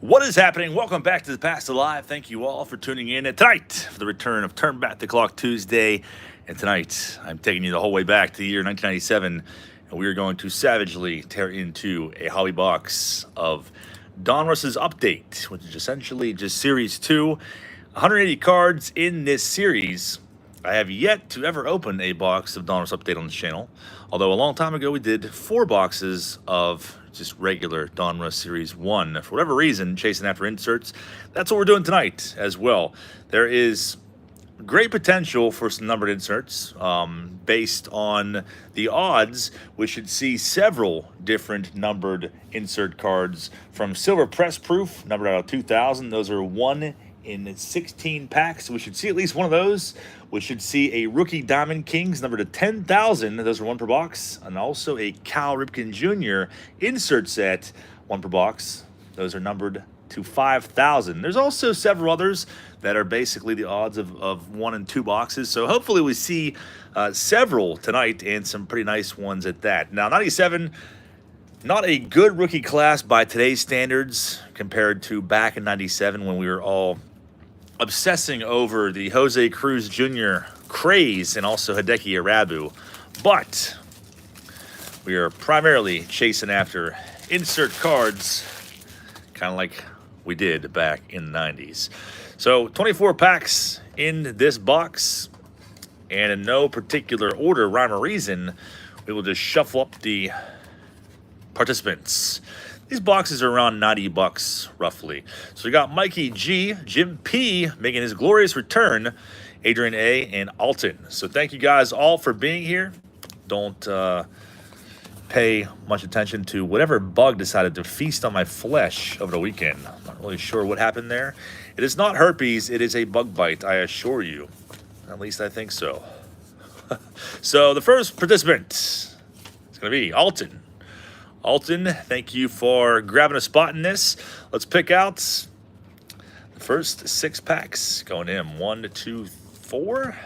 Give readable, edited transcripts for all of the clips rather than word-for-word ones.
What is happening? Welcome back to the Past Alive. Thank you all for tuning in tonight for the return of Turn Back the Clock Tuesday. And tonight, I'm taking you the whole way back to the year 1997, and we are going to savagely tear into a hobby box of Donruss's Update, which is essentially just Series 2. 180 cards in this series. I have yet to ever open a box of Donruss Update on this channel, although a long time ago we did 4 boxes of just regular Donruss Series 1. For whatever reason, chasing after inserts, that's what we're doing tonight as well. There is great potential for some numbered inserts. Based on the odds, we should see several different numbered insert cards from Silver Press Proof, numbered out of 2,000. Those are 1 in 16 packs. We should see at least one of those. We should see a Rookie Diamond Kings numbered to 10,000. Those are 1 per box. And also a Cal Ripken Jr. insert set, 1 per box. Those are numbered to 5,000. There's also several others that are basically the odds of 1 and 2 boxes. So hopefully we see several tonight and some pretty nice ones at that. Now, 97, not a good rookie class by today's standards compared to back in 97 when we were all obsessing over the Jose Cruz Jr. craze and also Hideki Irabu. But we are primarily chasing after insert cards, kind of like we did back in the 90s. So 24 packs in this box, and in no particular order, rhyme or reason, we will just shuffle up the participants. These boxes are around 90 bucks roughly. So we got Mikey G, Jim P making his glorious return, Adrian A, and Alton. So thank you guys all for being here. Don't pay much attention to whatever bug decided to feast on my flesh over the weekend. I'm not really sure what happened there. It is not herpes, it is a bug bite, I assure you. At least I think so. So the first participant is going to be Alton. Alton, thank you for grabbing a spot in this. Let's pick out the first 6 packs. Going in 1, 2, 4.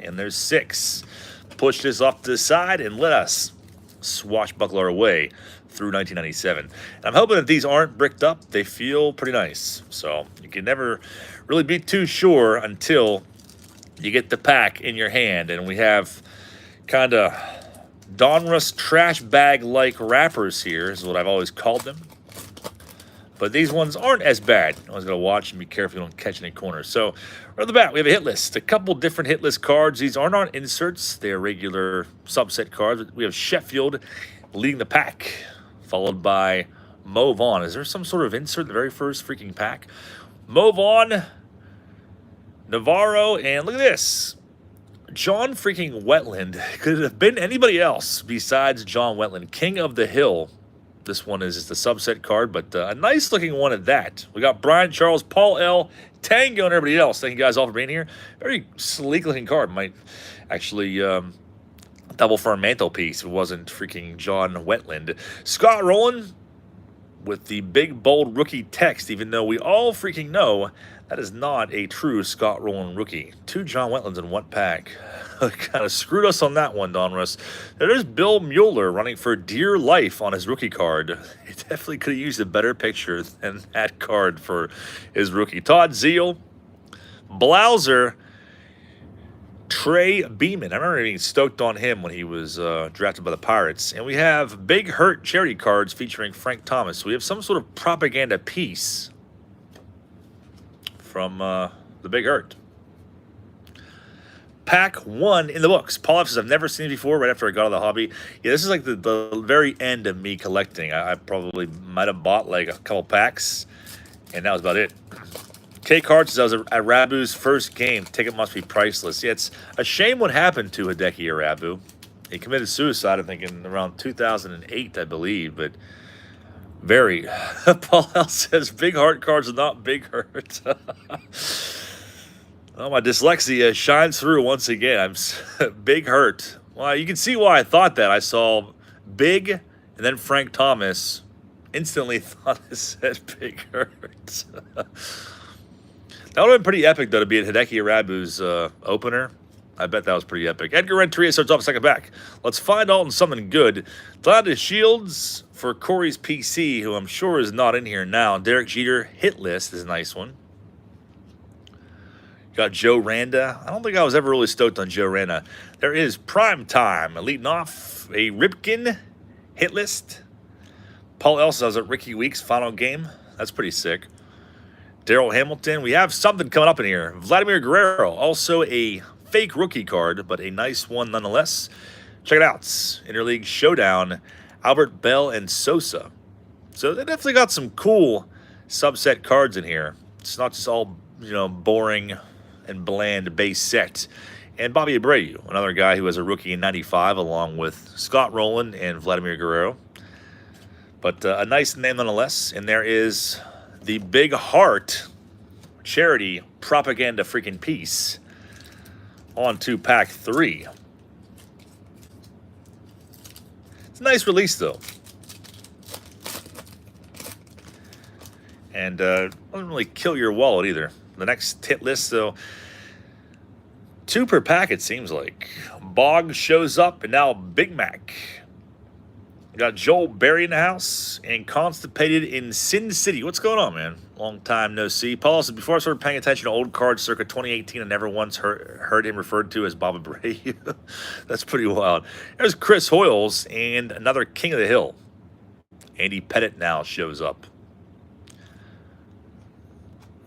And there's 6. Push this off to the side and let us swashbuckle our way through 1997. And I'm hoping that these aren't bricked up. They feel pretty nice. So you can never really be too sure until you get the pack in your hand. And we have kind of Donruss trash bag-like wrappers here is what I've always called them. But these ones aren't as bad. I was going to watch and be careful you don't catch any corners. So right off the bat, we have a hit list. A couple different hit list cards. These are not inserts. They are regular subset cards. We have Sheffield leading the pack, followed by Mo Vaughn. Is there some sort of insert in the very first freaking pack? Mo Vaughn, Navarro, and look at this. John freaking Wetland. Could it have been anybody else besides John Wetland? King of the Hill. This one is just a subset card, but a nice looking one at that. We got Brian Charles, Paul L, Tango, and everybody else. Thank you guys all for being here. Very sleek looking card. Might actually double for our mantelpiece if it wasn't freaking John Wetland. Scott Rowland with the big bold rookie text, even though we all freaking know that is not a true Scott Rowland rookie. 2 John Wetlands in 1 pack. Kind of screwed us on that one, Donruss. There's Bill Mueller running for dear life on his rookie card. He definitely could have used a better picture than that card for his rookie. Todd Zeal, Blauser, Trey Beeman. I remember being stoked on him when he was drafted by the Pirates. And we have Big Hurt charity cards featuring Frank Thomas. So we have some sort of propaganda piece from the Big Hurt. Pack 1 in the books. Paul F says, I've never seen it before right after I got out of the hobby. Yeah, this is like the very end of me collecting. I probably might have bought like a couple packs, and that was about it. K Cards says, I was at Rabu's first game. Ticket must be priceless. Yeah, it's a shame what happened to Hideki Irabu. He committed suicide, I think, in around 2008, I believe, but very. Paul L says, big heart cards are not big hurt. Oh, my dyslexia shines through once again. I'm Big Hurt. Well, you can see why I thought that. I saw Big and then Frank Thomas. Instantly thought it said Big Hurt. That would have been pretty epic, though, to be at Hideki Irabu's opener. I bet that was pretty epic. Edgar Renteria starts off second back. Let's find Alton something good. Glad Shields for Corey's PC, who I'm sure is not in here now. Derek Jeter hit list is a nice one. Got Joe Randa. I don't think I was ever really stoked on Joe Randa. There is Prime Time. Leading off a Ripken hit list. Paul Elsa has a Ricky Weeks final game. That's pretty sick. Darryl Hamilton. We have something coming up in here. Vladimir Guerrero. Also a fake rookie card, but a nice one nonetheless. Check it out. Interleague Showdown. Albert Bell and Sosa. So they definitely got some cool subset cards in here. It's not just all, boring and bland base set. And Bobby Abreu, another guy who was a rookie in 95, along with Scott Rowland and Vladimir Guerrero. But a nice name nonetheless. And there is the Big Heart charity propaganda freaking piece on to pack 3. It's a nice release, though. And doesn't really kill your wallet either. The next hit list, though, 2 per pack, it seems like. Bog shows up, and now Big Mac. Got Joel Berry in the house and Constipated in Sin City. What's going on, man? Long time no see. Paul said, before I started paying attention to old cards circa 2018, I never once heard him referred to as Bob Abreu. That's pretty wild. There's Chris Hoyles and another King of the Hill. Andy Pettit now shows up.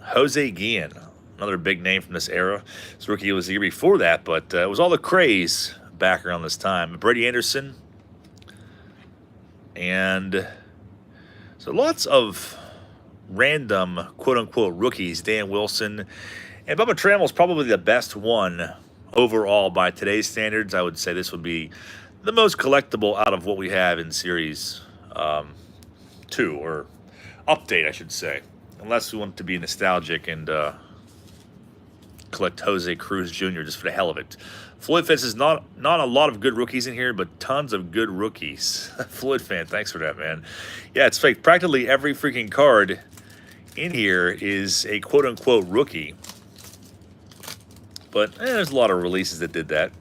Jose Guillen, another big name from this era. His rookie was the year before that, but it was all the craze back around this time. Brady Anderson. And so lots of random, quote-unquote, rookies. Dan Wilson. And Bubba Trammell's probably the best one overall by today's standards. I would say this would be the most collectible out of what we have in Series 2, or update, I should say. Unless we want to be nostalgic and collect Jose Cruz Jr. just for the hell of it. Floyd Fence is not a lot of good rookies in here, but tons of good rookies. Floyd fan, thanks for that, man. Yeah, it's fake. Practically every freaking card in here is a quote-unquote rookie. But there's a lot of releases that did that.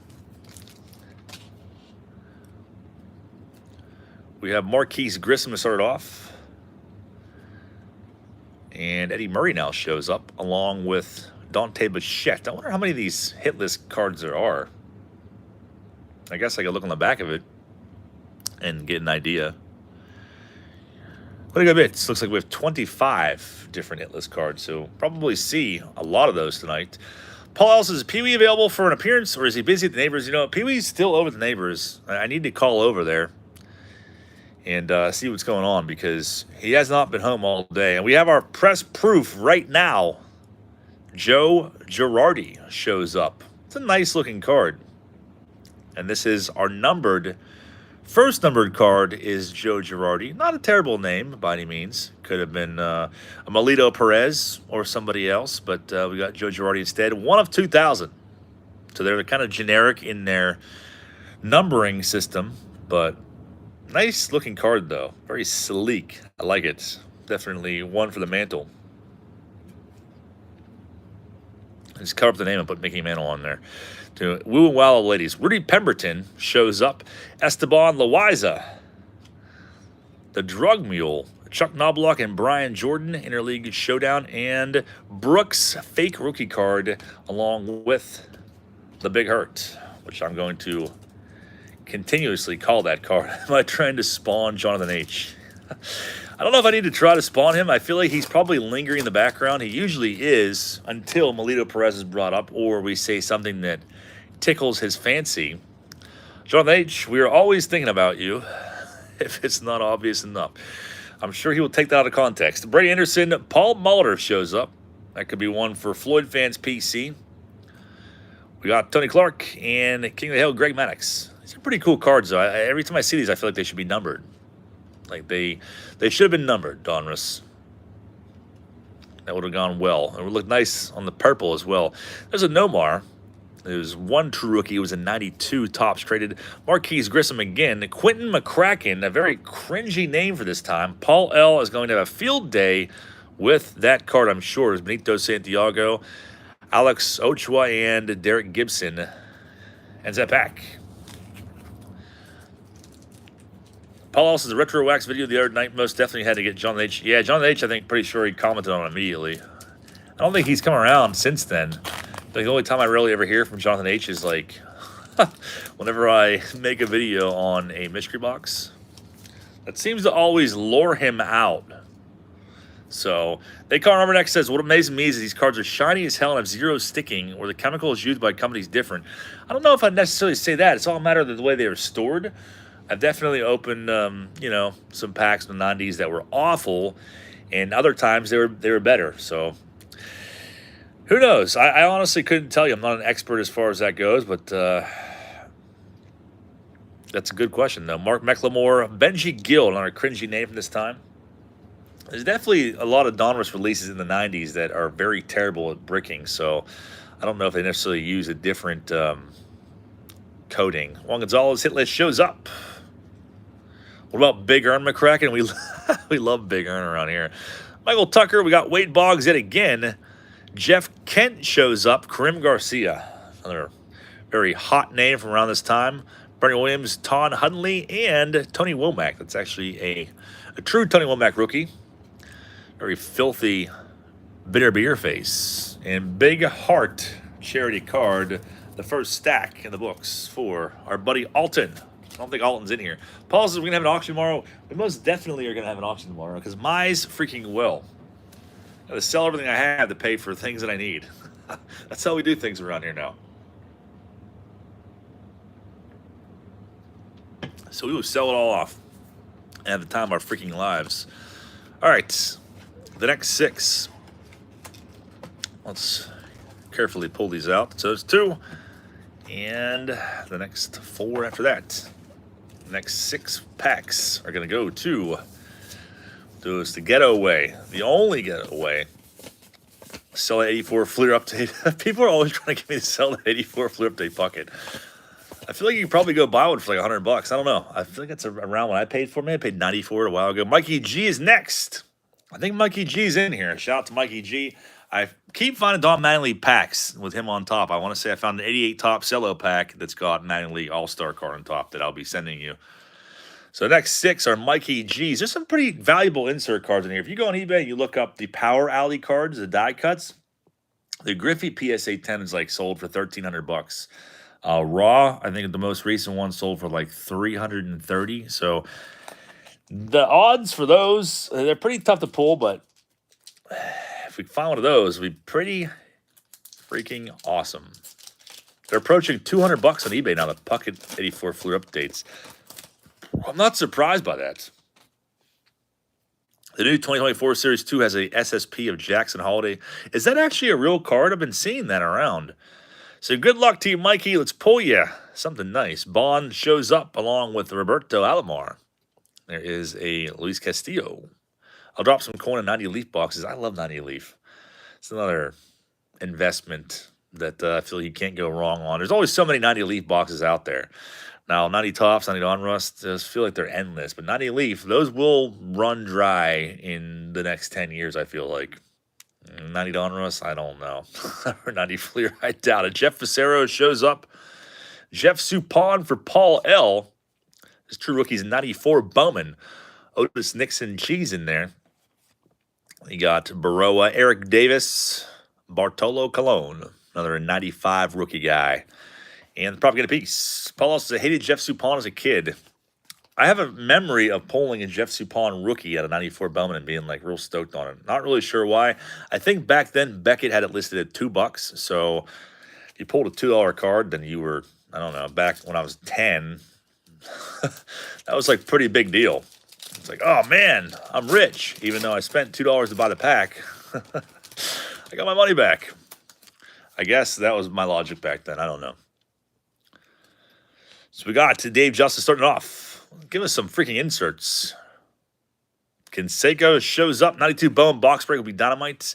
We have Marquise Grissom to start it off. And Eddie Murray now shows up, along with Dante Bichette. I wonder how many of these hit list cards there are. I guess I could look on the back of it and get an idea. What a good bit. Looks like we have 25 different hit list cards, so probably see a lot of those tonight. Paul Ellis, is Pee-wee available for an appearance, or is he busy at the Neighbors? Pee-wee's still over at the Neighbors. I need to call over there and see what's going on, because he has not been home all day. And we have our press proof right now. Joe Girardi shows up. It's a nice looking card. And this is our first numbered card is Joe Girardi. Not a terrible name by any means. Could have been a Melito Perez or somebody else, but we got Joe Girardi instead. 1 of 2,000. So they're kind of generic in their numbering system, but nice looking card though. Very sleek. I like it. Definitely one for the mantle. Just cover up the name and put Mickey Mantle on there. To Woo and Wow ladies. Rudy Pemberton shows up. Esteban Loaiza. The Drug Mule. Chuck Knobloch and Brian Jordan. Interleague Showdown. And Brooks fake rookie card along with the Big Hurt, which I'm going to continuously call that card. Am I trying to spawn Jonathan H? I don't know if I need to try to spawn him. I feel like he's probably lingering in the background. He usually is until Melito Perez is brought up or we say something that tickles his fancy. Jonathan H., we are always thinking about you if it's not obvious enough. I'm sure he will take that out of context. Brady Anderson, Paul Molitor shows up. That could be one for Floyd fans PC. We got Tony Clark and King of the Hill, Greg Maddox. These are pretty cool cards, though. Every time I see these, I feel like they should be numbered. Like they should have been numbered, Donruss. That would have gone well. It would look nice on the purple as well. There's a Nomar. There's one true rookie. It was a 92 tops traded. Marquise Grissom again. Quentin McCracken, a very cringy name for this time. Paul L. is going to have a field day with that card, I'm sure. Is Benito Santiago, Alex Ochoa, and Derek Gibson Ends that pack. Paul Ellison's retro wax video the other night most definitely had to get Jonathan H. Yeah, Jonathan H. I think pretty sure he commented on it immediately. I don't think he's come around since then. The only time I really ever hear from Jonathan H. is like whenever I make a video on a mystery box. That seems to always lure him out. So, they call Rubber Next says, what amazes me is these cards are shiny as hell and have zero sticking, or the chemicals used by companies different. I don't know if I'd necessarily say that. It's all a matter of the way they are stored. I've definitely opened, you know, some packs in the 90s that were awful, and other times they were better. So, who knows? I honestly couldn't tell you. I'm not an expert as far as that goes, but that's a good question, though. Mark McLemore, Benji Gill, another cringy name from this time. There's definitely a lot of Donruss releases in the 90s that are very terrible at bricking, so I don't know if they necessarily use a different coating. Juan Gonzalez hit list shows up. What about Big Earn McCracken? We love Big Earn around here. Michael Tucker, we got Wade Boggs yet again. Jeff Kent shows up. Karim Garcia, another very hot name from around this time. Bernie Williams, Ton Hunley, and Tony Womack. That's actually a true Tony Womack rookie. Very filthy, bitter beer face. And Big Heart charity card, the first stack in the books for our buddy Alton. I don't think Alton's in here. Paul says we're going to have an auction tomorrow. We most definitely are going to have an auction tomorrow because mine's freaking well. I gotta sell everything I have to pay for things that I need. That's how we do things around here now. So we will sell it all off at the time of our freaking lives. All right, the next 6. Let's carefully pull these out. So there's 2, and the next 4 after that. The next 6 packs are gonna go to the getaway, the only getaway. Sell that 84 Fleer update. People are always trying to get me to sell that 84 Fleer update bucket. I feel like you could probably go buy one for like $100. I don't know. I feel like that's around what I paid for. Maybe I paid 94 a while ago. Mikey G is next. I think Mikey G's in here. Shout out to Mikey G. I keep finding Don Mattingly packs with him on top. I want to say I found an 88 top cello pack that's got Mattingly All-Star card on top that I'll be sending you. So the next 6 are Mikey G's. There's some pretty valuable insert cards in here. If you go on eBay and you look up the Power Alley cards, the die cuts, the Griffey PSA 10 is like sold for $1,300. Raw, I think the most recent one sold for like $330. So the odds for those, they're pretty tough to pull, but if we find one of those, it'd be pretty freaking awesome. They're approaching $200 on eBay now, the Puckett 84 Fleer updates. I'm not surprised by that. The new 2024 Series 2 has a SSP of Jackson Holiday. Is that actually a real card? I've been seeing that around. So good luck to you, Mikey. Let's pull you something nice. Bond shows up along with Roberto Alomar. There is a Luis Castillo. I'll drop some coin in 90 Leaf boxes. I love 90 Leaf. It's another investment that I feel you can't go wrong on. There's always so many 90 Leaf boxes out there. Now, 90 Tops, 90 Donruss, just feel like they're endless. But 90 Leaf, those will run dry in the next 10 years, I feel like. 90 Donruss, I don't know. Or 90 Fleer, I doubt it. Jeff Facero shows up. Jeff Suppan for Paul L. His true rookie's 94 Bowman. Otis Nixon Cheese in there. You got Baroa, Eric Davis, Bartolo Colon, another 95 rookie guy. And probably get a piece. Paul also said, hated Jeff Suppan as a kid. I have a memory of pulling a Jeff Suppan rookie at a 94 Bowman and being like real stoked on it. Not really sure why. I think back then Beckett had it listed at $2. So if you pulled a $2 card, then you were, I don't know, back when I was 10, that was like a pretty big deal. It's like, oh man, I'm rich. Even though I spent $2 to buy the pack, I got my money back. I guess that was my logic back then. I don't know. So we got to Dave Justice starting off. Give us some freaking inserts. Canseco shows up. 92 Bowman box break will be Dynamite.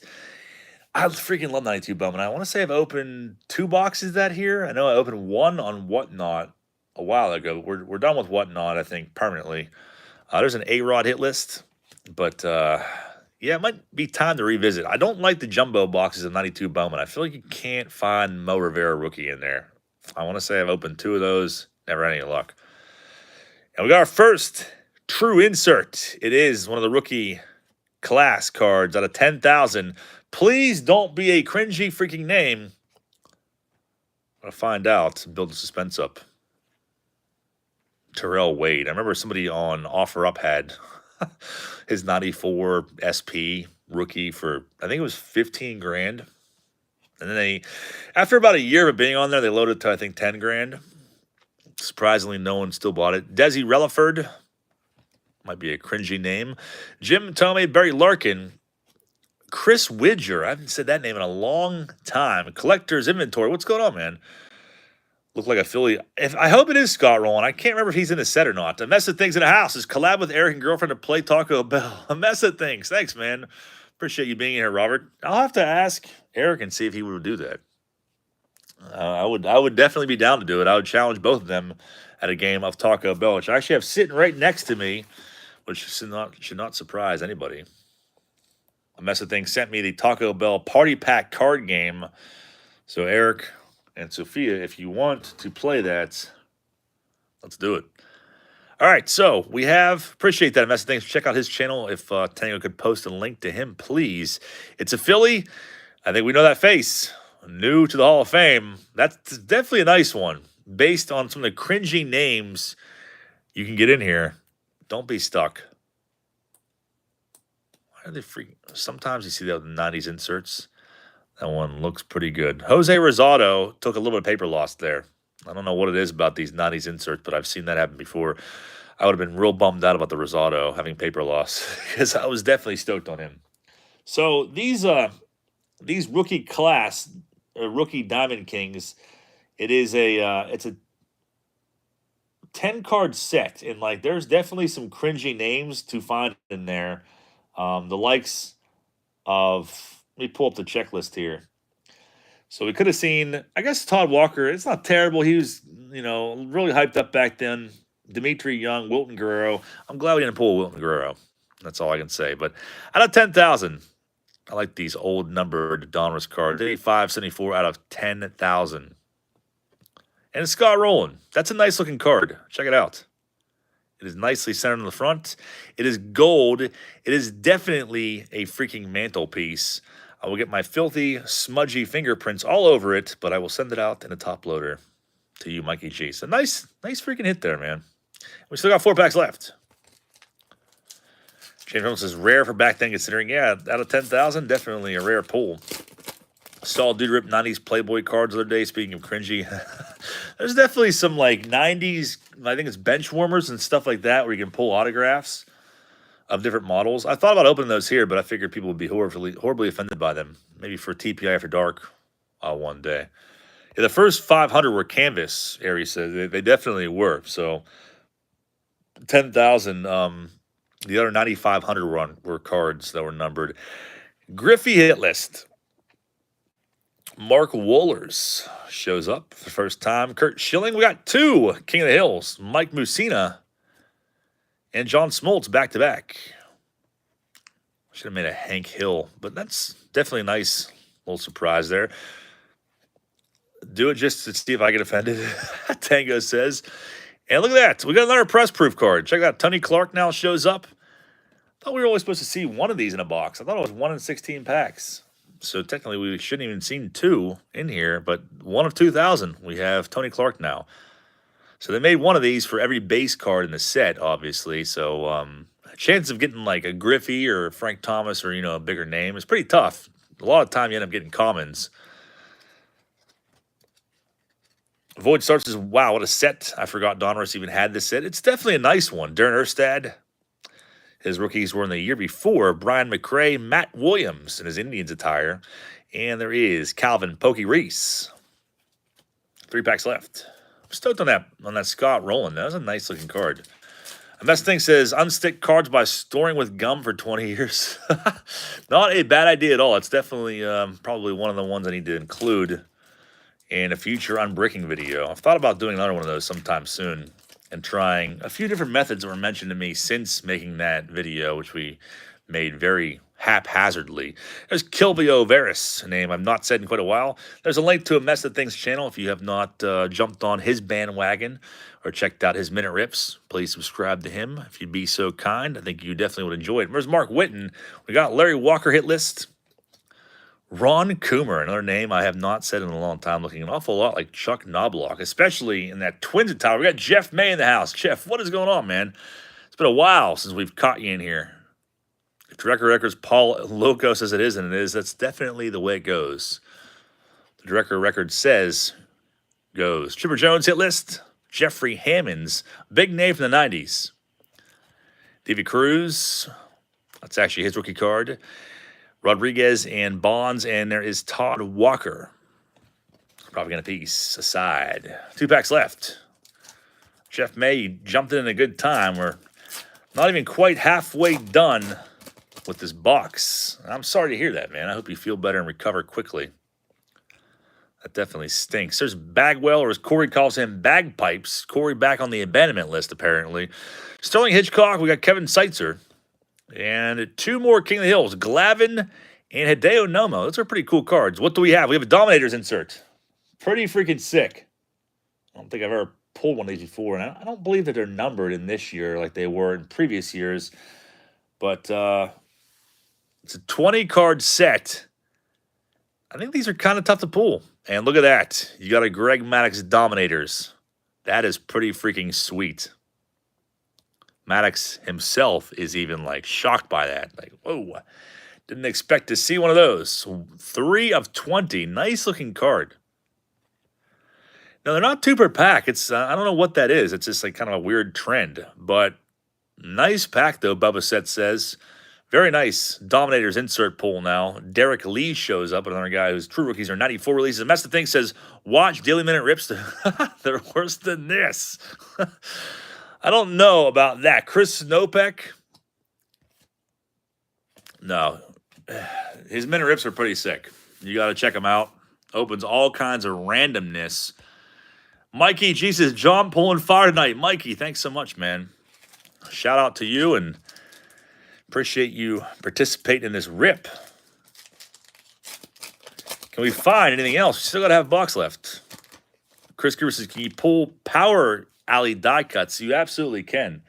I freaking love 92 Bowman. I want to say I've opened 2 boxes that here. I know I opened one on Whatnot a while ago. We're done with Whatnot, I think, permanently. There's an A-Rod hit list. But, yeah, it might be time to revisit. I don't like the jumbo boxes of 92 Bowman. I feel like you can't find Mo Rivera rookie in there I want to say I've opened 2 of those. Never had any luck. And we got our first true insert. It is one of the rookie class cards out of 10,000. Please don't be a cringy freaking name. I'm going to find out and build the suspense up. Terrell Wade. I remember somebody on OfferUp had his 94 SP rookie for, I think it was 15 grand. And then they, after about a year of it being on there, they loaded it to, I think, 10 grand. Surprisingly, no one still bought it. Desi Relaford. Might be a cringy name. Jim Tomei, Barry Larkin. Chris Widger. I haven't said that name in a long time. Collector's Inventory. What's going on, man? Look like a Philly. I hope it is Scott Rowland. I can't remember if he's in the set or not. A Mess of Things in the House is collab with Eric and girlfriend to play Taco Bell. A Mess of Things. Thanks, man. Appreciate you being here, Robert. I'll have to ask Eric and see if he would do that. I would definitely be down to do it. I would challenge both of them at a game of Taco Bell, which I actually have sitting right next to me, which should not surprise anybody. A Mess of Things sent me the Taco Bell Party Pack card game. So Eric and Sophia, if you want to play that, let's do it. All right, so we have, appreciate that, Mess of Things. Check out his channel. If Tango could post a link to him, please. It's a Philly. I think we know that face. New to the Hall of Fame. That's definitely a nice one. Based on some of the cringy names you can get in here. Don't be stuck. Why are they freaking? Sometimes you see the 90s inserts. That one looks pretty good. Jose Rosado took a little bit of paper loss there. I don't know what it is about these 90s inserts, but I've seen that happen before. I would have been real bummed out about the Rosado having paper loss because I was definitely stoked on him. So these rookie class, rookie Diamond Kings, it's a 10-card set, and like there's definitely some cringy names to find in there. The likes of, let me pull up the checklist here. So we could have seen, I guess, Todd Walker. It's not terrible. He was, really hyped up back then. Dimitri Young, Wilton Guerrero. I'm glad we didn't pull Wilton Guerrero. That's all I can say. But out of 10,000, I like these old numbered Donruss cards. 8574 out of 10,000. And it's Scott Rowland. That's a nice looking card. Check it out. It is nicely centered on the front. It is gold. It is definitely a freaking mantelpiece. I will get my filthy, smudgy fingerprints all over it, but I will send it out in a top loader to you, Mikey G. So nice freaking hit there, man. We still got 4 packs left. James Reynolds says rare for back then, considering, yeah, out of 10,000, definitely a rare pull. Saw dude rip 90s Playboy cards the other day, speaking of cringy. There's definitely some, like, 90s, I think it's bench warmers and stuff like that where you can pull autographs of different models. I thought about opening those here, but I figured people would be horribly offended by them. Maybe for TPI After Dark one day. Yeah, the first 500 were canvas, Ari said. They definitely were. So 10,000, the other 9,500 were cards that were numbered. Griffey hit list. Mark Wohlers shows up for the first time. Kurt Schilling. We got 2 King of the Hills. Mike Mussina and John Smoltz back-to-back. Should have made a Hank Hill, but that's definitely a nice little surprise there. Do it just to see if I get offended, Tango says. And look at that. We got another press proof card. Check it out. Tony Clark now shows up. I thought we were only supposed to see 1 of these in a box. I thought it was 1 in 16 packs. So technically we shouldn't even seen 2 in here, but 1 of 2,000. We have Tony Clark now. So they made 1 of these for every base card in the set, obviously. So chance of getting like a Griffey or Frank Thomas or, a bigger name is pretty tough. A lot of time you end up getting commons. Void Starts says, wow, what a set. I forgot Donruss even had this set. It's definitely a nice one. Darren Erstad. His rookies were in the year before. Brian McRae, Matt Williams in his Indians attire. And there is Calvin Pokey Reese. 3 packs left. I'm stoked on that Scott Rowland. That was a nice looking card. A Mess Thing says, unstick cards by storing with gum for 20 years. Not a bad idea at all. It's definitely probably one of the ones I need to include in a future unbricking video. I've thought about doing another one of those sometime soon and trying a few different methods that were mentioned to me since making that video, which we made very haphazardly. There's Kilvio Veris, a name I've not said in quite a while. There's a link to a Mess of Things channel if you have not jumped on his bandwagon or checked out his Minute Rips. Please subscribe to him if you'd be so kind. I think you definitely would enjoy it. There's Mark Whitten. We got Larry Walker hit list. Ron Coomer, another name I have not said in a long time, looking an awful lot like Chuck Knobloch, especially in that Twins attire. We got Jeff May in the house. Jeff, what is going on, man? It's been a while since we've caught you in here. If Director Records Paul Loco says it is, and it is, that's definitely the way it goes. The Director of Records says goes. Chipper Jones hit list. Jeffrey Hammonds, big name from the 90s. Davy Cruz, that's actually his rookie card. Rodriguez and Bonds, and there is Todd Walker. Probably going to piece aside. 2 packs left. Jeff May jumped in a good time. We're not even quite halfway done with this box. I'm sorry to hear that, man. I hope you feel better and recover quickly. That definitely stinks. There's Bagwell, or as Corey calls him, Bagpipes. Corey back on the abandonment list, apparently. Sterling Hitchcock, we got Kevin Seitzer. And 2 more King of the Hills, Glavin and Hideo Nomo. Those are pretty cool cards. What do we have? We have a Dominators insert. Pretty freaking sick. I don't think I've ever pulled one of these before, and I don't believe that they're numbered in this year like they were in previous years. But it's a 20-card set. I think these are kind of tough to pull. And look at that. You got a Greg Maddux Dominators. That is pretty freaking sweet. Maddux himself is even, like, shocked by that. Like, whoa, didn't expect to see one of those. 3 of 20. Nice-looking card. Now, they're not 2 per pack. It's I don't know what that is. It's just, like, kind of a weird trend. But nice pack, though, Bubba Set says. Very nice Dominators insert pull now. Derek Lee shows up, another guy whose true rookies are 94 releases. And that's the thing, says, watch Daily Minute Rips. They're worse than this. I don't know about that. Chris Snopek? No. His Minute Rips are pretty sick. You got to check them out. Opens all kinds of randomness. Mikey G says, John pulling fire tonight. Mikey, thanks so much, man. Shout out to you, and appreciate you participating in this rip. Can we find anything else? We still got to have a box left. Chris Cooper says, can you pull Power Alley die cuts? You absolutely can.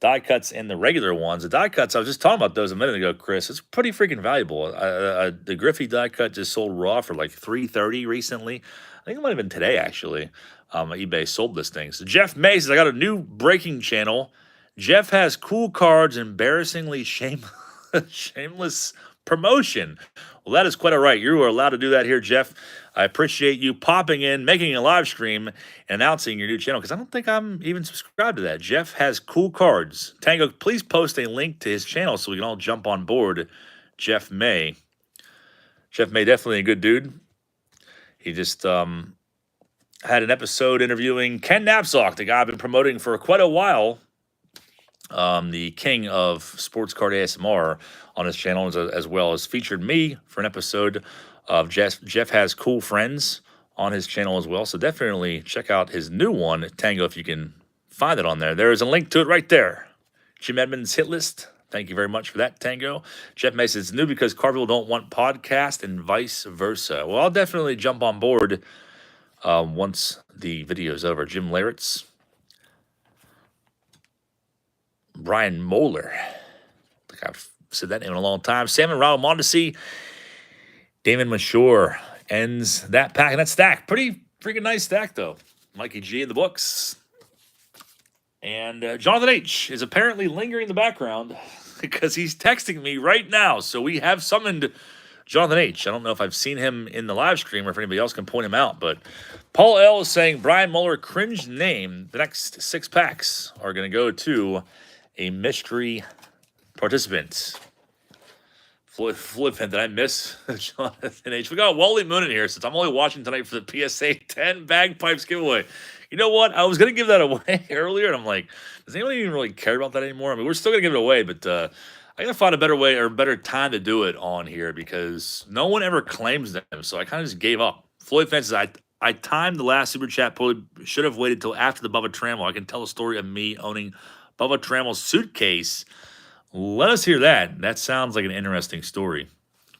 Die cuts and the regular ones. The die cuts, I was just talking about those a minute ago, Chris. It's pretty freaking valuable. The Griffey die cut just sold raw for like $330 recently. I think it might have been today, actually. eBay sold this thing. So Jeff May says, I got a new breaking channel. Jeff has cool cards, embarrassingly shameless promotion. Well, that is quite all right. You are allowed to do that here, Jeff. I appreciate you popping in, making a live stream, and announcing your new channel, because I don't think I'm even subscribed to that. Jeff has cool cards. Tango, please post a link to his channel so we can all jump on board Jeff May. Jeff May, definitely a good dude. He just had an episode interviewing Ken Knapsack, the guy I've been promoting for quite a while, the king of sports card ASMR on his channel, as well as featured me for an episode of Jeff Has Cool Friends on his channel as well. So definitely check out his new one, Tango, if you can find it on there. There is a link to it right there. Jim Edmonds' hit list. Thank you very much for that, Tango. Jeff Mason, it's new because card people don't want podcast and vice versa. Well, I'll definitely jump on board once the video is over. Jim Laritz. Brian Moeller. I think I've said that name in a long time. Salmon Ronald Mondesi. Damon Mashore ends that pack. And that stack. Pretty freaking nice stack, though. Mikey G in the books. And Jonathan H. is apparently lingering in the background because he's texting me right now. So we have summoned Jonathan H. I don't know if I've seen him in the live stream or if anybody else can point him out. But Paul L. is saying, Brian Mueller, cringe name. The next 6 packs are going to go to a mystery participant. Flippant, did I miss Jonathan H? We got Wally Moon in here since I'm only watching tonight for the PSA 10 bagpipes giveaway. You know what? I was going to give that away earlier, and I'm like, does anyone even really care about that anymore? I mean, we're still going to give it away, but I got to find a better way or a better time to do it on here because no one ever claims them, so I kind of just gave up. Floyd Fence says, I timed the last Super Chat pull. Should have waited till after the Bubba Trammell. I can tell a story of me owning Bubba Trammell's suitcase Let us hear that. That sounds like an interesting story.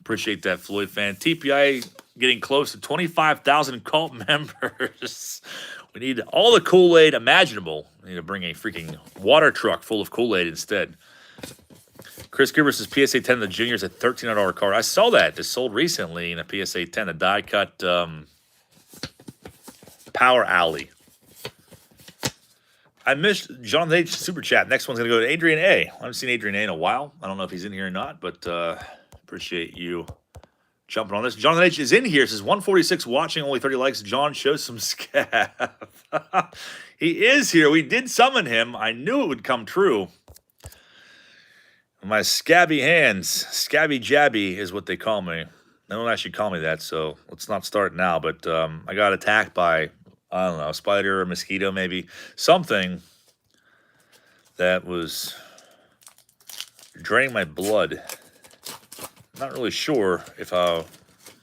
Appreciate that, Floyd fan. TPI getting close to 25,000 cult members. We need all the Kool-Aid imaginable. We need to bring a freaking water truck full of Kool-Aid instead. Chris Givers says PSA 10 the juniors at $1,300 card. I saw that. Just sold recently in a PSA 10, a die cut Power Alley. I missed Jonathan H. Super Chat. Next one's going to go to Adrian A. I haven't seen Adrian A in a while. I don't know if he's in here or not, but appreciate you jumping on this. Jonathan H. is in here. Says 146 watching, only 30 likes. John shows some scab. He is here. We did summon him. I knew it would come true. My scabby hands. Scabby Jabby is what they call me. They don't actually call me that, so let's not start now. But I got attacked by, I don't know, a spider or mosquito, maybe. Something that was draining my blood. Not really sure if I'll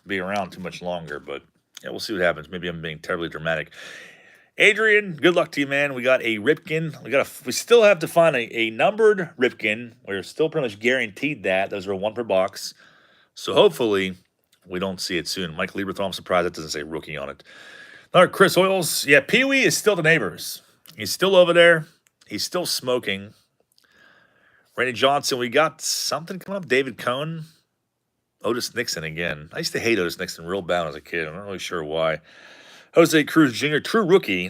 be around too much longer, but yeah, we'll see what happens. Maybe I'm being terribly dramatic. Adrian, good luck to you, man. We got a Ripken. We still have to find a numbered Ripken. We're still pretty much guaranteed that. Those are 1 per box. So hopefully we don't see it soon. Mike Lieberthal, I'm surprised that doesn't say rookie on it. All right, Chris Oils. Yeah, Pee-wee is still the neighbors. He's still over there. He's still smoking. Randy Johnson, we got something coming up. David Cohn. Otis Nixon again. I used to hate Otis Nixon real bad as a kid. I'm not really sure why. Jose Cruz Jr., true rookie.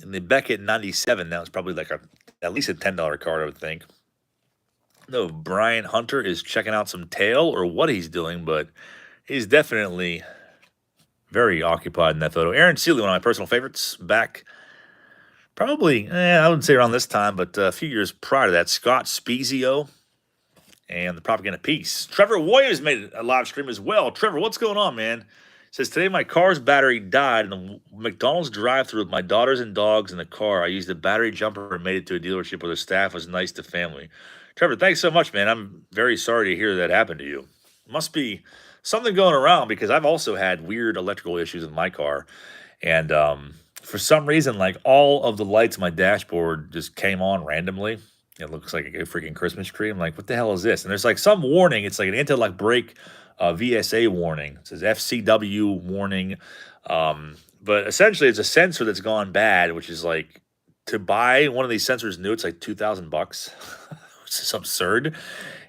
And the Beckett 97. That was probably like at least a $10 card, I would think. No, Brian Hunter is checking out some tail or what he's doing, but he's definitely very occupied in that photo. Aaron Seeley, one of my personal favorites, back probably, I wouldn't say around this time, but a few years prior to that. Scott Spezio and the Propaganda Piece. Trevor Warriors made a live stream as well. Trevor, what's going on, man? Says, today my car's battery died in the McDonald's drive-thru with my daughters and dogs in the car. I used a battery jumper and made it to a dealership where the staff was nice to family. Trevor, thanks so much, man. I'm very sorry to hear that happened to you. Must be something going around because I've also had weird electrical issues with my car. And for some reason, like all of the lights on my dashboard just came on randomly. It looks like a freaking Christmas tree. I'm like, what the hell is this? And there's like some warning. It's like an anti-lock brake VSA warning. It says FCW warning. But essentially, it's a sensor that's gone bad, which is like to buy one of these sensors new, it's like $2,000, which is absurd.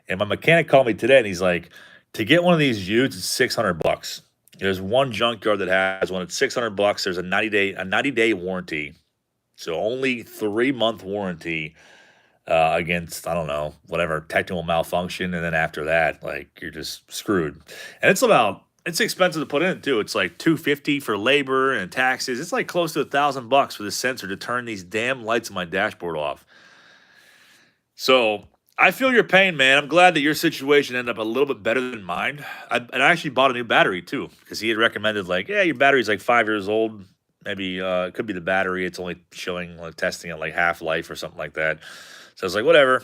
And my mechanic called me today, and he's like, to get one of these used, it's $600. There's one junkyard that has one. It's $600. There's a 90-day warranty. So only 3-month warranty against, I don't know, whatever technical malfunction. And then after that, like, you're just screwed. And it's expensive to put in too. It's like $250 for labor and taxes. It's like close to $1,000 for this sensor to turn these damn lights on my dashboard off. So I feel your pain, man. I'm glad that your situation ended up a little bit better than mine. I actually bought a new battery too, because he had recommended, like, yeah, your battery's like 5 years old. Maybe it could be the battery. It's only showing, like, testing at like half-life or something like that. So I was like, whatever.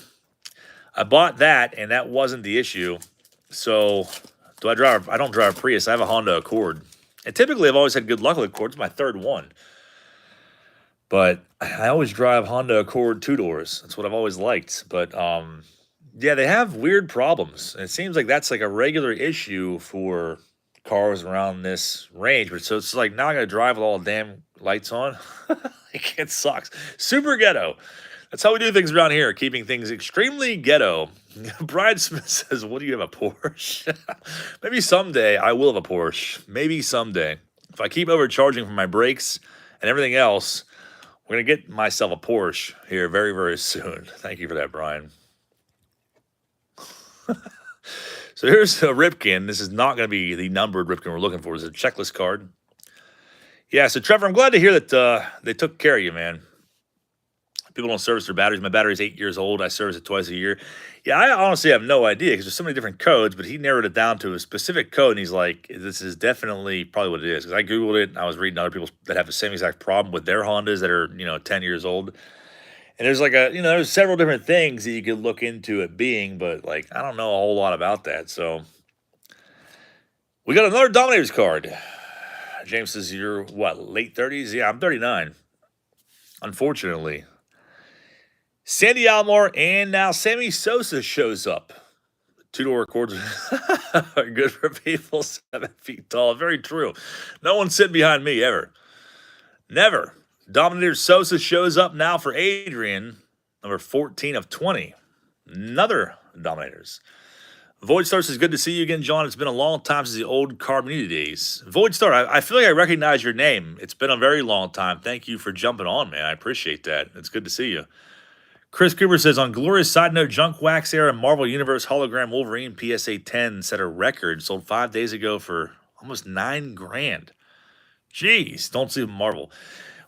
I bought that, and that wasn't the issue. So I don't drive a Prius. I have a Honda Accord. And typically I've always had good luck with Accords. It's my third one. But I always drive Honda Accord 2-doors. That's what I've always liked. But, yeah, they have weird problems. And it seems like that's like a regular issue for cars around this range. But so it's like, now I got to drive with all the damn lights on. Like, it sucks. Super ghetto. That's how we do things around here, keeping things extremely ghetto. Brian Smith says, what do you have, a Porsche? Maybe someday I will have a Porsche. Maybe someday. If I keep overcharging for my brakes and everything else, we're going to get myself a Porsche here very, very soon. Thank you for that, Brian. So here's a Ripken. This is not going to be the numbered Ripken we're looking for. It's a checklist card. Yeah, so Trevor, I'm glad to hear that they took care of you, man. People don't service their batteries. My battery's 8 years old. I service it twice a year. Yeah, I honestly have no idea because there's so many different codes, but he narrowed it down to a specific code, and he's like, this is definitely probably what it is. Because I Googled it, and I was reading other people that have the same exact problem with their Hondas that are, 10 years old. And there's like there's several different things that you could look into it being, but like, I don't know a whole lot about that. So we got another Dominators card. James says, you're what, late 30s? Yeah, I'm 39. Unfortunately. Sandy Alomar, and now Sammy Sosa shows up. Two-door chords are good for people 7 feet tall. Very true. No one's sitting behind me ever. Never. Dominators Sosa shows up now for Adrian, number 14 of 20. Another Dominators. Void Star says, good to see you again, John. It's been a long time since the old Carbonita days. Void Star, I feel like I recognize your name. It's been a very long time. Thank you for jumping on, man. I appreciate that. It's good to see you. Chris Cooper says, on glorious side note, Junk Wax Era Marvel Universe Hologram Wolverine PSA 10 set a record. Sold 5 days ago for almost $9,000. Jeez, don't see Marvel.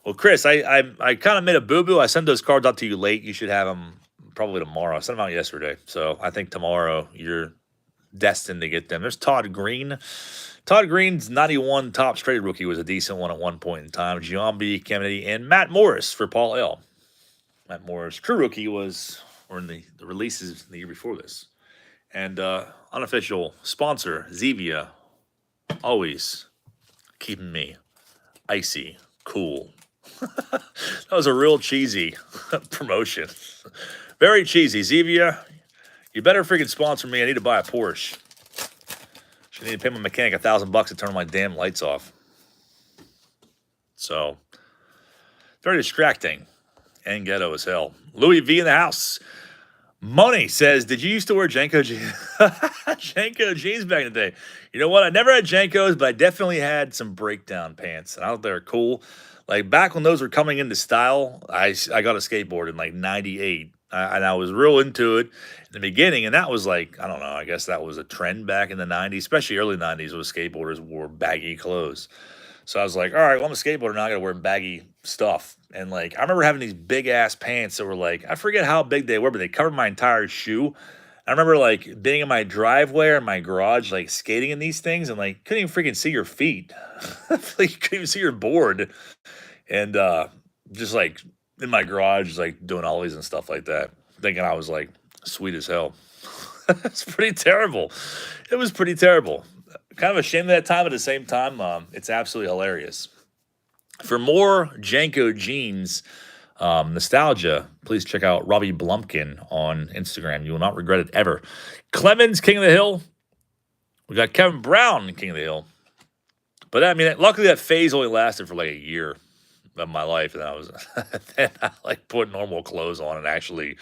Well, Chris, I kind of made a boo-boo. I sent those cards out to you late. You should have them probably tomorrow. I sent them out yesterday. So I think tomorrow you're destined to get them. There's Todd Green. Todd Green's 91 top straight rookie was a decent one at one point in time. Giambi, Kennedy, and Matt Morris for Paul L. Matt Morris, true rookie, was in the releases the year before this. And unofficial sponsor, Zevia, always keeping me icy cool. That was a real cheesy promotion. Very cheesy. Zevia, you better freaking sponsor me. I need to buy a Porsche. I need to pay my mechanic $1,000 to turn my damn lights off. So, very distracting. And ghetto as hell. Louis V in the house. Money says, did you used to wear Janko jeans? Janko jeans back in the day. You know what? I never had Jankos, but I definitely had some breakdown pants. And I thought they were cool. Like back when those were coming into style, I got a skateboard in like 98. And I was real into it in the beginning. And that was like, I don't know, I guess that was a trend back in the 90s, especially early 90s when skateboarders wore baggy clothes. So I was like, all right, well, I'm a skateboarder now. I got to wear baggy stuff. And like, I remember having these big ass pants that were like, I forget how big they were, but they covered my entire shoe. I remember like being in my driveway or in my garage, like skating in these things and like couldn't even freaking see your feet. Like you couldn't even see your board. And just like in my garage, like doing ollies and stuff like that, thinking I was like sweet as hell. It's pretty terrible. It was pretty terrible. Kind of ashamed of that time, at the same time, it's absolutely hilarious. For more Janko jeans nostalgia, please check out Robbie Blumpkin on Instagram. You will not regret it ever. Clemens, King of the Hill. We got Kevin Brown, King of the Hill. But I mean, luckily that phase only lasted for like a year of my life, and then I like put normal clothes on and actually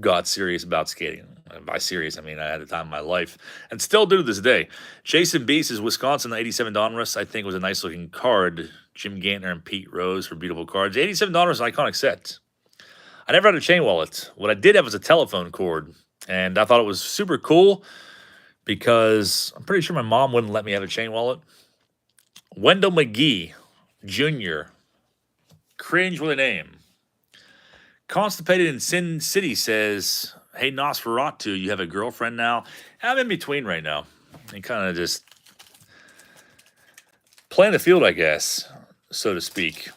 got serious about skating. And by serious, I mean I had the time of my life, and still do to this day. Jason Beast is Wisconsin 87 Donruss. I think was a nice looking card. Jim Gantner and Pete Rose for beautiful cards. 87 Donruss, an iconic set. I never had a chain wallet. What I did have was a telephone cord, and I thought it was super cool because I'm pretty sure my mom wouldn't let me have a chain wallet. Wendell McGee Jr. Cringe with a name. Constipated in Sin City says, hey, Nosferatu, you have a girlfriend now? I'm in between right now. And kind of just playing the field, I guess, so to speak.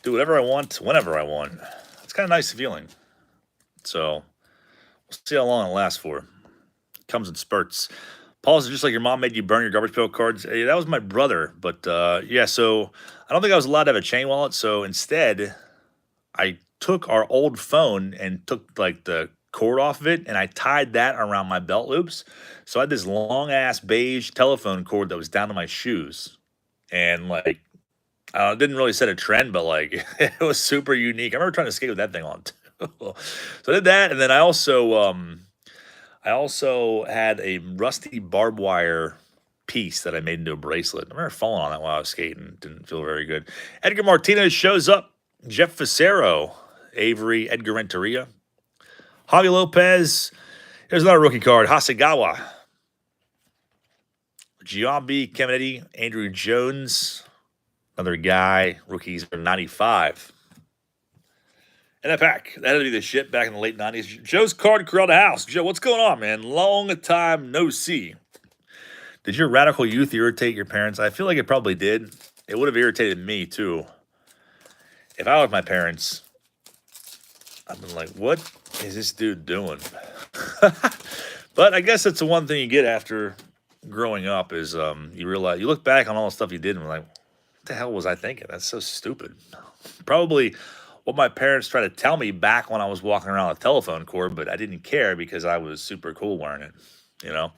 Do whatever I want, whenever I want. It's kind of nice feeling. So, we'll see how long it lasts for. It comes in spurts. Paul says, just like your mom made you burn your garbage pail cards. Hey, that was my brother. But, yeah, so I don't think I was allowed to have a chain wallet. So, instead, I took our old phone and took, like, the cord off of it, and I tied that around my belt loops. So, I had this long-ass beige telephone cord that was down to my shoes. And, like, didn't really set a trend, but, like, it was super unique. I remember trying to skate with that thing on, too. So, I did that, and then I also had a rusty barbed wire piece that I made into a bracelet. I remember falling on that while I was skating. Didn't feel very good. Edgar Martinez shows up. Jeff Facero, Avery, Edgar Renteria. Javi Lopez. Here's another rookie card. Hasegawa. Giambi, Kennedy, Andrew Jones. Another guy. Rookies are 95. And that pack, that had to be the shit back in the late 90s. Joe's card crowd the house. Joe, what's going on, man? Long time no see. Did your radical youth irritate your parents? I feel like it probably did. It would have irritated me, too. If I was my parents, I'd been like, what is this dude doing? But I guess that's the one thing you get after growing up is you realize, you look back on all the stuff you did and you're like, what the hell was I thinking? That's so stupid. Probably what my parents tried to tell me back when I was walking around with a telephone cord, but I didn't care because I was super cool wearing it. You know,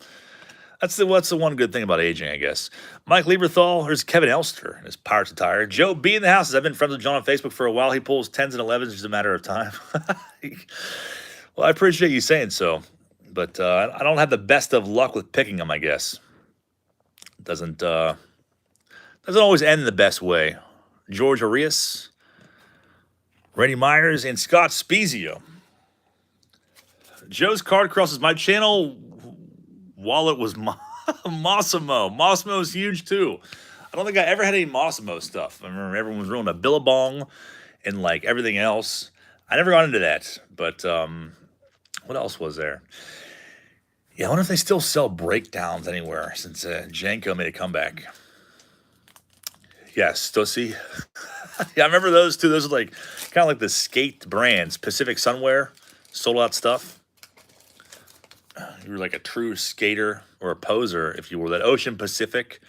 what's the one good thing about aging, I guess. Mike Lieberthal, there's Kevin Elster in his Pirates attire. Joe B in the house. I've been friends with John on Facebook for a while. He pulls 10s and 11s, just a matter of time. Well, I appreciate you saying so, but I don't have the best of luck with picking them, I guess. Doesn't always end the best way. George Arias, Randy Myers, and Scott Spezio. Joe's card crosses my channel. Wallet was Massimo. Massimo's huge too. I don't think I ever had any Massimo stuff. I remember everyone was rolling a Billabong and like everything else. I never got into that, but what else was there? Yeah, I wonder if they still sell breakdowns anywhere since Janko made a comeback. Yeah, Stussy. Yeah, I remember those two. Those are like kind of like the skate brands. Pacific Sunwear sold out stuff. You were like a true skater or a poser if you wore that. Ocean Pacific.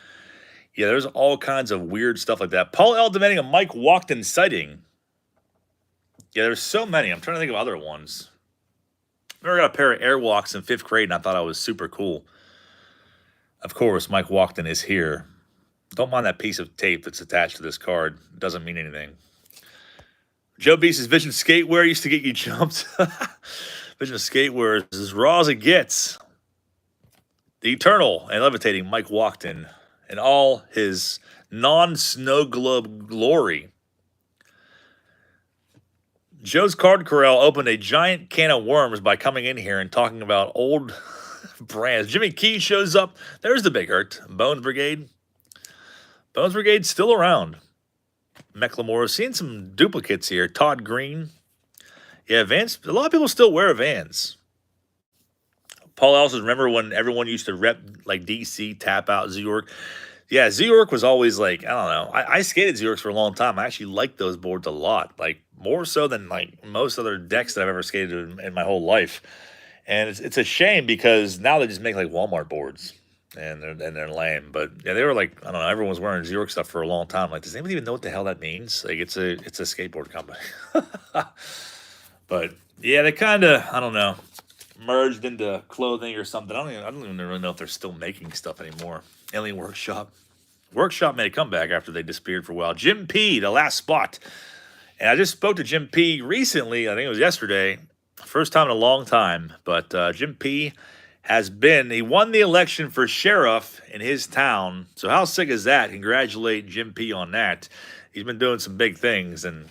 Yeah, there's all kinds of weird stuff like that. Paul L. demanding a Mike Walkden sighting. Yeah, there's so many. I'm trying to think of other ones. I remember I got a pair of Airwalks in 5th grade, and I thought I was super cool. Of course, Mike Walkden is here. Don't mind that piece of tape that's attached to this card. It doesn't mean anything. Joe Beast's Vision Skatewear used to get you jumped. Vision Skatewear is as raw as it gets. The eternal and levitating Mike Walkden in all his non-snow globe glory. Joe's Card Corral opened a giant can of worms by coming in here and talking about old brands. Jimmy Key shows up. There's the big hurt. Bones Brigade. Bones Brigade's still around. Mecklemore. Seeing some duplicates here. Todd Green. Yeah, Vans. A lot of people still wear Vans. Paul Ellis, remember when everyone used to rep like DC, Tap Out, Zurich? Yeah, Zurich was always like, I don't know. I skated Zurich for a long time. I actually liked those boards a lot. Like more so than like most other decks that I've ever skated in my whole life. And it's a shame because now they just make like Walmart boards. And they're lame. But yeah, they were like, I don't know, everyone was wearing Zurich stuff for a long time. Like, does anybody even know what the hell that means? Like it's a skateboard company. But yeah, they kind of, I don't know, merged into clothing or something. I don't even really know if they're still making stuff anymore. Alien Workshop. Workshop made a comeback after they disappeared for a while. Jim P, the last spot. And I just spoke to Jim P recently. I think it was yesterday. First time in a long time. But Jim P he won the election for sheriff in his town. So how sick is that? Congratulate Jim P on that. He's been doing some big things. And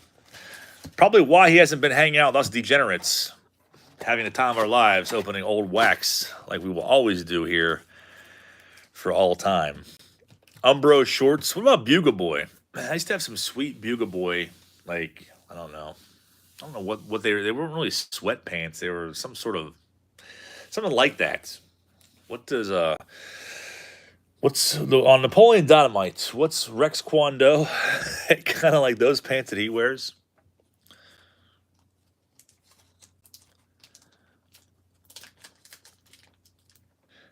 probably why he hasn't been hanging out with us degenerates, having the time of our lives, opening old wax like we will always do here for all time. Umbro shorts. What about Bugle Boy? Man, I used to have some sweet Bugle Boy, like, I don't know what they weren't really sweatpants. They were some sort of, something like that. On Napoleon Dynamite, what's Rex Kwon Do? Kind of like those pants that he wears.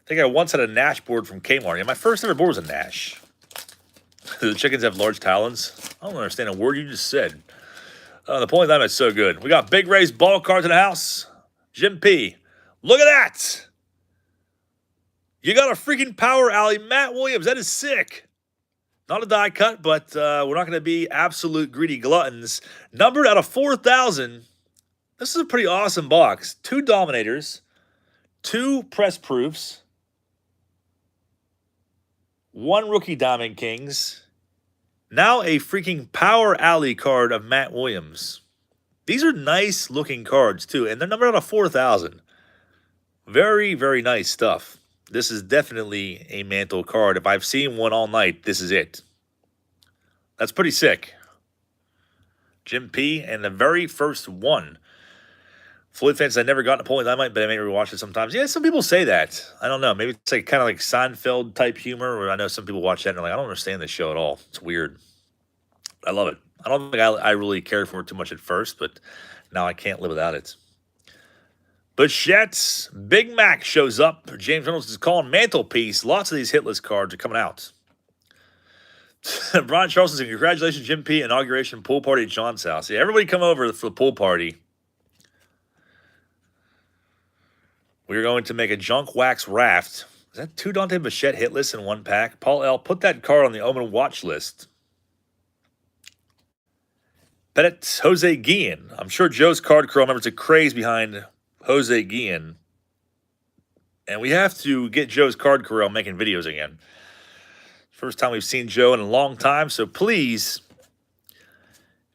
I think I once had a Nash board from Kmart. Yeah, my first ever board was a Nash. Do the chickens have large talons? I don't understand a word you just said. The point of that is so good. We got Big Ray's ball cards in the house. Jim P. Look at that. You got a freaking Power Alley Matt Williams. That is sick. Not a die cut, but we're not going to be absolute greedy gluttons. Numbered out of 4,000. This is a pretty awesome box. 2 Dominators. 2 press proofs. 1 rookie Diamond Kings. Now a freaking Power Alley card of Matt Williams. These are nice looking cards too, and they're numbered out of 4,000. Very, very nice stuff. This is definitely a Mantle card. If I've seen one all night, this is it. That's pretty sick. Jim P. and the very first one. Floyd fans, I never got Napoleon Dynamite, but I may rewatch it sometimes. Yeah, some people say that. I don't know. Maybe it's like kind of like Seinfeld type humor, or I know some people watch that and they're like, I don't understand this show at all. It's weird. I love it. I don't think I really cared for it too much at first, but now I can't live without it. Bichette's Big Mac shows up. James Reynolds is calling Mantelpiece. Lots of these hitless cards are coming out. Brian Charleston saying, congratulations, Jim P. Inauguration pool party at John's house. Yeah, everybody come over for the pool party. We're going to make a junk wax raft. Is that 2 Dante Bichette hit lists in 1 pack? Paul L., put that card on the Omen watch list. Pettit, Jose Guillen. I'm sure Joe's card curl remembers the craze behind Jose Guillen. And we have to get Joe's card curl making videos again. First time we've seen Joe in a long time, so please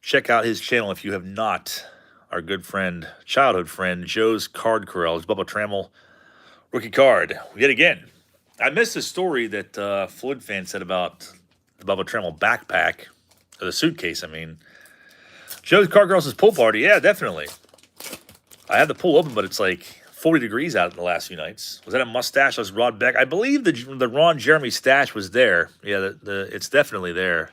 check out his channel if you have not. Our good friend, childhood friend, Joe's card corral, his Bubba Trammell rookie card. Yet again, I missed a story that Floyd fan said about the Bubba Trammell backpack, or the suitcase, I mean. Joe's card corral says pool party. Yeah, definitely. I had the pool open, but it's like 40 degrees out in the last few nights. Was that a mustache? Was Rod Beck? I believe the Ron Jeremy stash was there. Yeah, it's definitely there.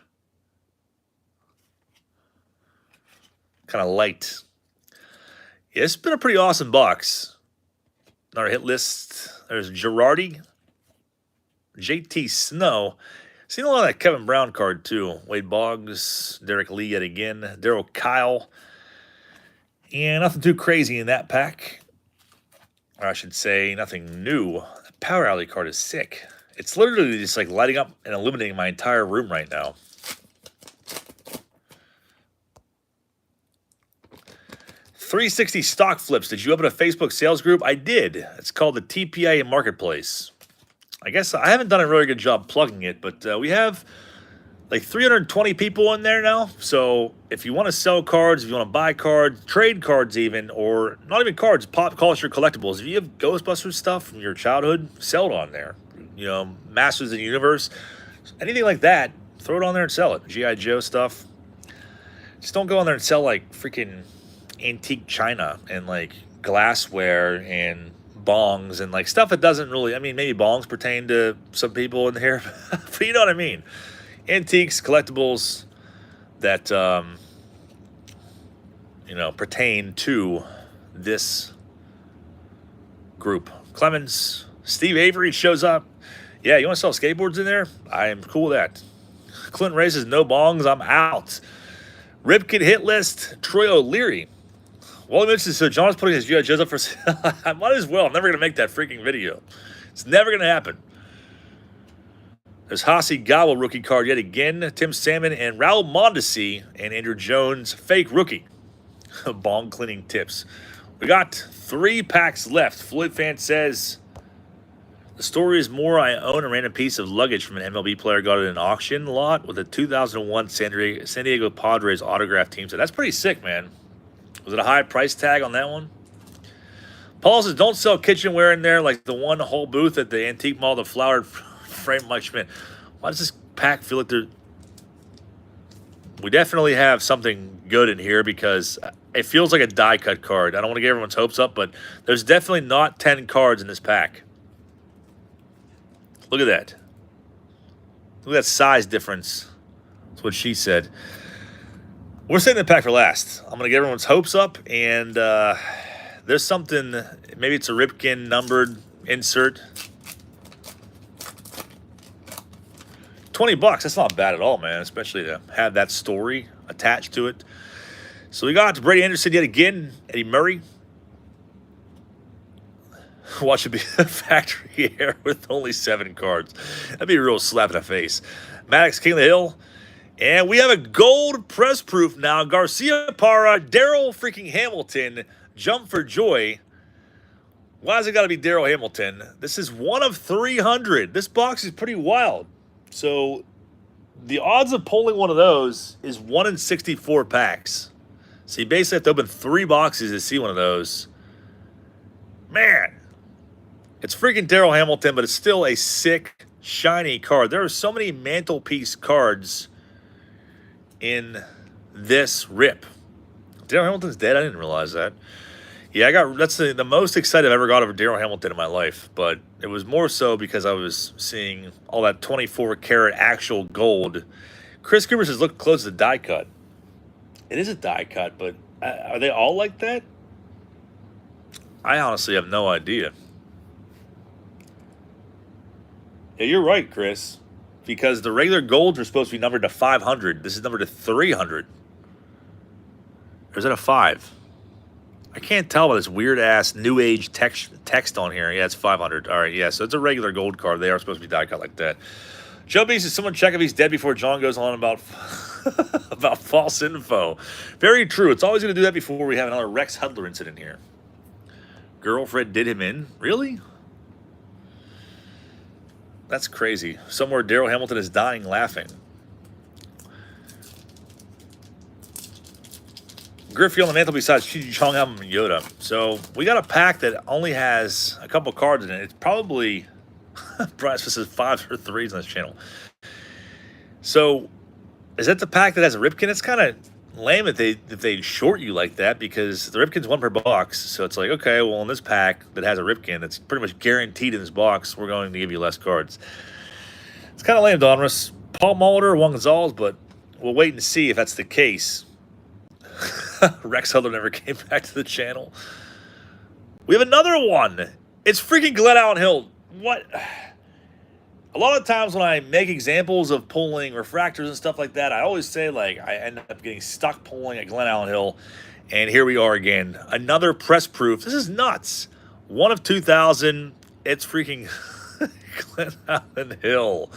Kind of light. Yeah, it's been a pretty awesome box. Another hit list. There's Girardi, JT Snow. Seen a lot of that Kevin Brown card, too. Wade Boggs, Derek Lee yet again, Darryl Kyle. And nothing too crazy in that pack. Or I should say, nothing new. The Power Alley card is sick. It's literally just like lighting up and illuminating my entire room right now. $360 stock flips. Did you open a Facebook sales group? I did. It's called the TPA Marketplace. I guess I haven't done a really good job plugging it, but we have like 320 people in there now. So if you want to sell cards, if you want to buy cards, trade cards even, or not even cards, pop culture collectibles. If you have Ghostbusters stuff from your childhood, sell it on there. You know, Masters of the Universe, anything like that, throw it on there and sell it. G.I. Joe stuff. Just don't go on there and sell like freaking antique china and like glassware and bongs and like stuff that doesn't really, I mean, maybe bongs pertain to some people in here, but you know what I mean. Antiques, collectibles that, you know, pertain to this group. Clemens, Steve Avery shows up. Yeah, you want to sell skateboards in there? I am cool with that. Clinton raises no bongs. I'm out. Ripken hit list. Troy O'Leary. Well, so John is putting his G.I. Joes up for sale. I might as well. I'm never going to make that freaking video. It's never going to happen. There's Hasi Gawa rookie card yet again. Tim Salmon and Raul Mondesi and Andrew Jones fake rookie. Bong cleaning tips. We got 3 packs left. Floyd fan says, the story is more I own a random piece of luggage from an MLB player got it in an auction lot with a 2001 San Diego Padres autograph team set. That's pretty sick, man. Was it a high price tag on that one? Paul says, don't sell kitchenware in there like the one whole booth at the antique mall, the flowered frame Mike Schmidt. Why does this pack feel like there? We definitely have something good in here because it feels like a die cut card. I don't want to get everyone's hopes up, but there's definitely not 10 cards in this pack. Look at that. Look at that size difference. That's what she said. We're saving the pack for last. I'm going to get everyone's hopes up, and there's something, maybe it's a Ripken numbered insert. $20, that's not bad at all, man, especially to have that story attached to it. So we got Brady Anderson yet again, Eddie Murray. Watch it be a factory error with only 7 cards. That'd be a real slap in the face. Maddox, King of the Hill. And we have a gold press proof now. Garcia Parra, Daryl freaking Hamilton. Jump for joy. Why has it got to be Daryl Hamilton? This is 1 of 300. This box is pretty wild. So the odds of pulling one of those is 1 in 64 packs. So you basically have to open 3 boxes to see one of those. Man. It's freaking Daryl Hamilton, but it's still a sick, shiny card. There are so many mantelpiece cards in this rip. Daryl Hamilton's dead? I didn't realize that. Yeah, that's the most excited I've ever got over Daryl Hamilton in my life, but it was more so because I was seeing all that 24 karat actual gold. Chris Cooper says, look close to the die cut. It is a die cut, but are they all like that? I honestly have no idea. Yeah, you're right, Chris. because the regular golds are supposed to be numbered to 500. This is numbered to 300. Or is it a 5? I can't tell by this weird-ass New Age text on here. Yeah, it's 500. All right, yeah, so it's a regular gold card. They are supposed to be die cut like that. Joe Beast, is someone check if he's dead before John goes on about about false info? Very true. It's always going to do that before we have another Rex Hudler incident here. Girlfriend did him in? Really? That's crazy. Somewhere Daryl Hamilton is dying laughing. Griffey on the mantle besides Chi Chong and Yoda. So we got a pack that only has a couple cards in it. It's probably Bryce says 5s or 3s on this channel. So is that the pack that has a Ripken? It's kind of lame that they short you like that, because the Ripken's 1 per box. So it's like, okay, well, in this pack that has a Ripken, that's pretty much guaranteed in this box, we're going to give you less cards. It's kind of lame, Donruss. Paul Molitor, Juan Gonzalez, but we'll wait and see if that's the case. Rex Hudler never came back to the channel. We have another one. It's freaking Glenn Allen Hill. What? A lot of times when I make examples of pulling refractors and stuff like that, I always say, like, I end up getting stuck pulling at Glenn Allen Hill. And here we are again. Another press proof. This is nuts. 1 of 2,000. It's freaking Glenn Allen Hill.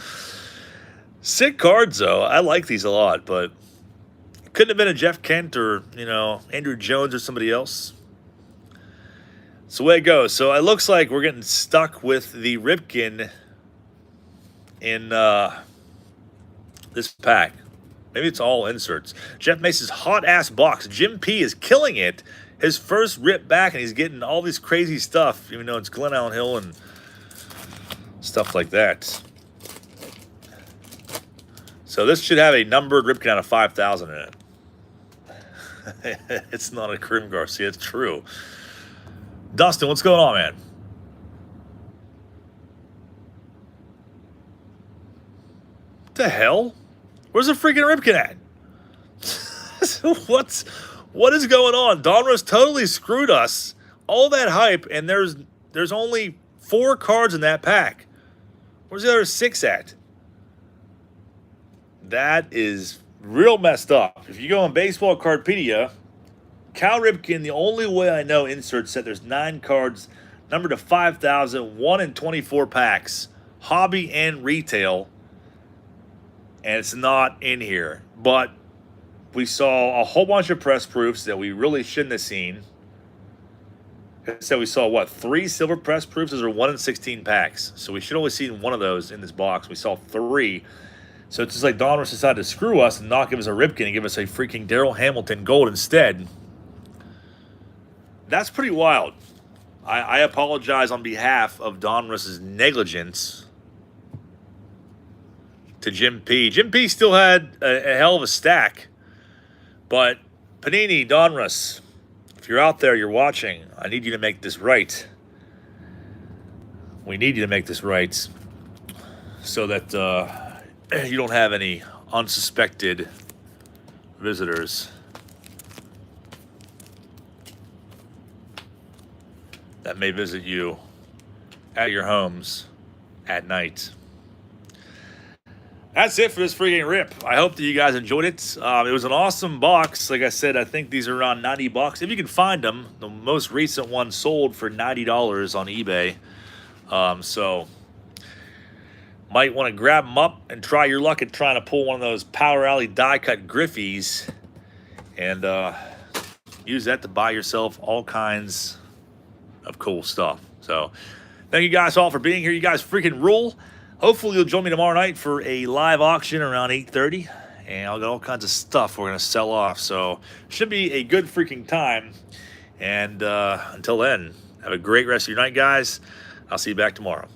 Sick cards, though. I like these a lot, but couldn't have been a Jeff Kent or, you know, Andrew Jones or somebody else. It's the way it goes. So it looks like we're getting stuck with the Ripken in this pack. Maybe it's all inserts. Jeff Mace's hot-ass box. Jim P is killing it. His first rip back, and he's getting all this crazy stuff, even though it's Glenn Allen Hill and stuff like that. So this should have a numbered Ripken out of 5,000 in it. It's not a Krim Garcia. It's true. Dustin, what's going on, man? What the hell? Where's the freaking Ripken at? What is going on? Donruss totally screwed us. All that hype, and there's only 4 cards in that pack. Where's the other 6 at? That is real messed up. If you go on Baseball Cardpedia, Cal Ripken, the only way I know insert said there's 9 cards, numbered to 5,000, 1 in 24 packs, hobby and retail, and it's not in here. But we saw a whole bunch of press proofs that we really shouldn't have seen. So we saw, what, 3 silver press proofs? Those are 1 in 16 packs. So we should only seen 1 of those in this box. We saw 3. So it's just like Donruss decided to screw us and not give us a Ripken and give us a freaking Daryl Hamilton gold instead. That's pretty wild. I apologize on behalf of Donruss's negligence to Jim P. Jim P still had a hell of a stack. But Panini, Donruss, if you're out there, you're watching, I need you to make this right. We need you to make this right so that you don't have any unsuspected visitors that may visit you at your homes at night. That's it for this freaking rip. I hope that you guys enjoyed it. It was an awesome box. Like I said, I think these are around 90 bucks. If you can find them, the most recent one sold for $90 on eBay. So might want to grab them up and try your luck at trying to pull one of those Power Alley die-cut Griffies and use that to buy yourself all kinds of cool stuff. So thank you guys all for being here. You guys freaking rule. Hopefully you'll join me tomorrow night for a live auction around 8:30, and I'll get all kinds of stuff we're going to sell off. So should be a good freaking time. And until then, have a great rest of your night, guys. I'll see you back tomorrow.